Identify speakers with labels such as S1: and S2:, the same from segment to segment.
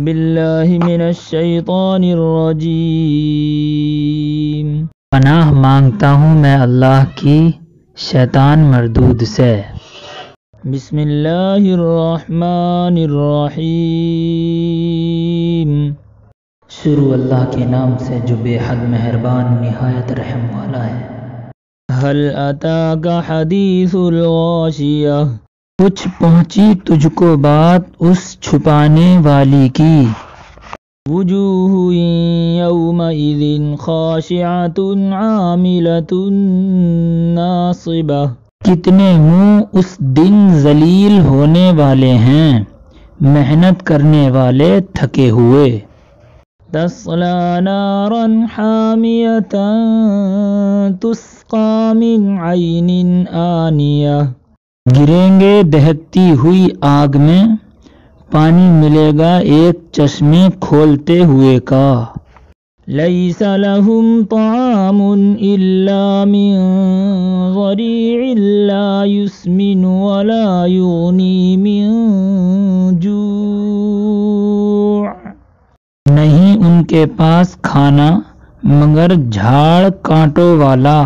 S1: باللہ من الشیطان الرجیم۔
S2: پناہ مانگتا ہوں میں اللہ کی شیطان مردود سے۔
S1: بسم اللہ الرحمن الرحیم۔
S2: شروع اللہ کے نام سے جو بے حد مہربان نہایت رحم والا ہے۔
S1: هل اتاک حدیث الغاشیہ،
S2: کچھ پہنچی تجھ کو بات اس چھپانے والی کی۔
S1: وجوہ یومئذ خاشعۃ عاملۃ ناصبہ،
S2: کتنے منہ اس دن ذلیل ہونے والے ہیں، محنت کرنے والے تھکے ہوئے۔
S1: تصلی نارا حامیۃ تسقی من عین آنیہ،
S2: گریں گے دہکتی ہوئی آگ میں، پانی ملے گا ایک چشمے کھولتے ہوئے کا۔
S1: لیس لہم طعام الا من ضریع لا یسمن ولا یغنی من جوع،
S2: نہیں ان کے پاس کھانا مگر جھاڑ کانٹوں والا،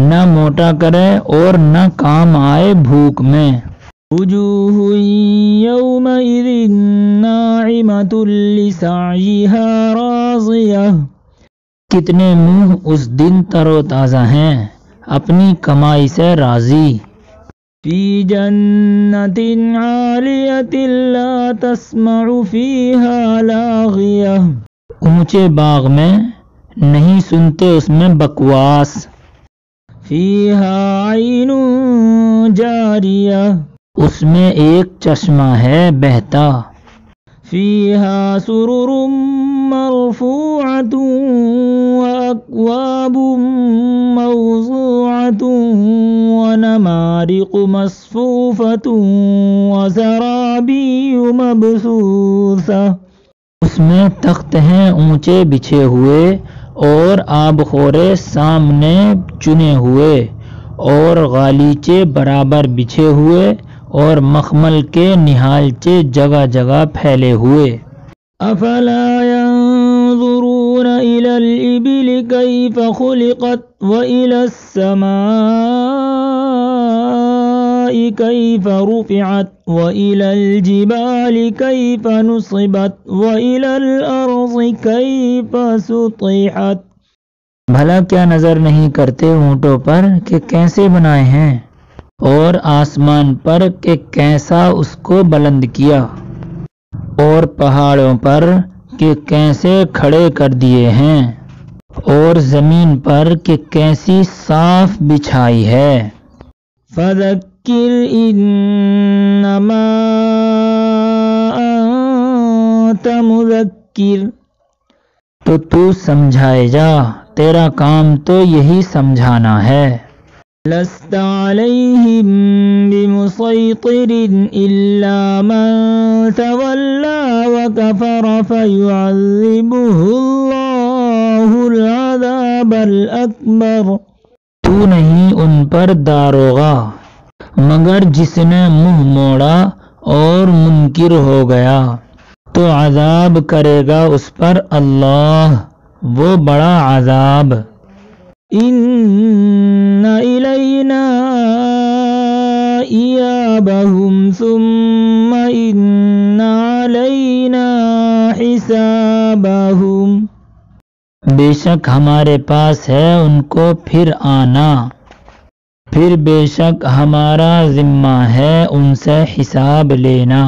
S2: نہ موٹا کرے اور نہ کام آئے بھوک میں۔
S1: وجوہ یومئذ ناعمۃ لسعیہا راضیہ،
S2: کتنے منہ اس دن تر و تازہ ہیں، اپنی کمائی سے راضی۔
S1: فی جنت عالیۃ لا تسمع فیہا لاغیہ،
S2: اونچے باغ میں نہیں سنتے اس میں بکواس۔
S1: فیہا عین جاریہ،
S2: اس میں ایک چشمہ ہے بہتا۔
S1: فیہا سرر مرفوعۃ واکواب موضوعۃ ونمارق مصفوفۃ وزرابی مبثوثہ،
S2: اس میں تخت ہیں اونچے بچھے ہوئے اور آب خورے سامنے چنے ہوئے، اور غالیچے برابر بچھے ہوئے اور مخمل کے نہالچے جگہ جگہ پھیلے ہوئے۔
S1: افلا ينظرون الى الابل كيف خلقت والى السماء كيف رفعت والى الجبال كيف نصبت والى الارض كيف سطحت،
S2: بھلا کیا نظر نہیں کرتے اونٹوں پر کہ کیسے بنائے ہیں، اور آسمان پر کہ کیسا اس کو بلند کیا، اور پہاڑوں پر کہ کیسے کھڑے کر دیے ہیں، اور زمین پر کہ کیسی صاف بچھائی ہے۔
S1: فذکر انما انت مذکر،
S2: تو سمجھائے جا، تیرا کام تو یہی سمجھانا ہے۔
S1: لست علیہم بمسیطر الا من تولی وکفر فیعذبہ اللہ العذاب الاکبر،
S2: تو نہیں ان پر داروغہ مگر جس نے منہ موڑا اور منکر ہو گیا، تو عذاب کرے گا اس پر اللہ وہ بڑا عذاب۔
S1: ان الینا ایابہم ثم ان علینا حسابہم،
S2: بے شک ہمارے پاس ہے ان کو پھر آنا، پھر بے شک ہمارا ذمہ ہے ان سے حساب لینا۔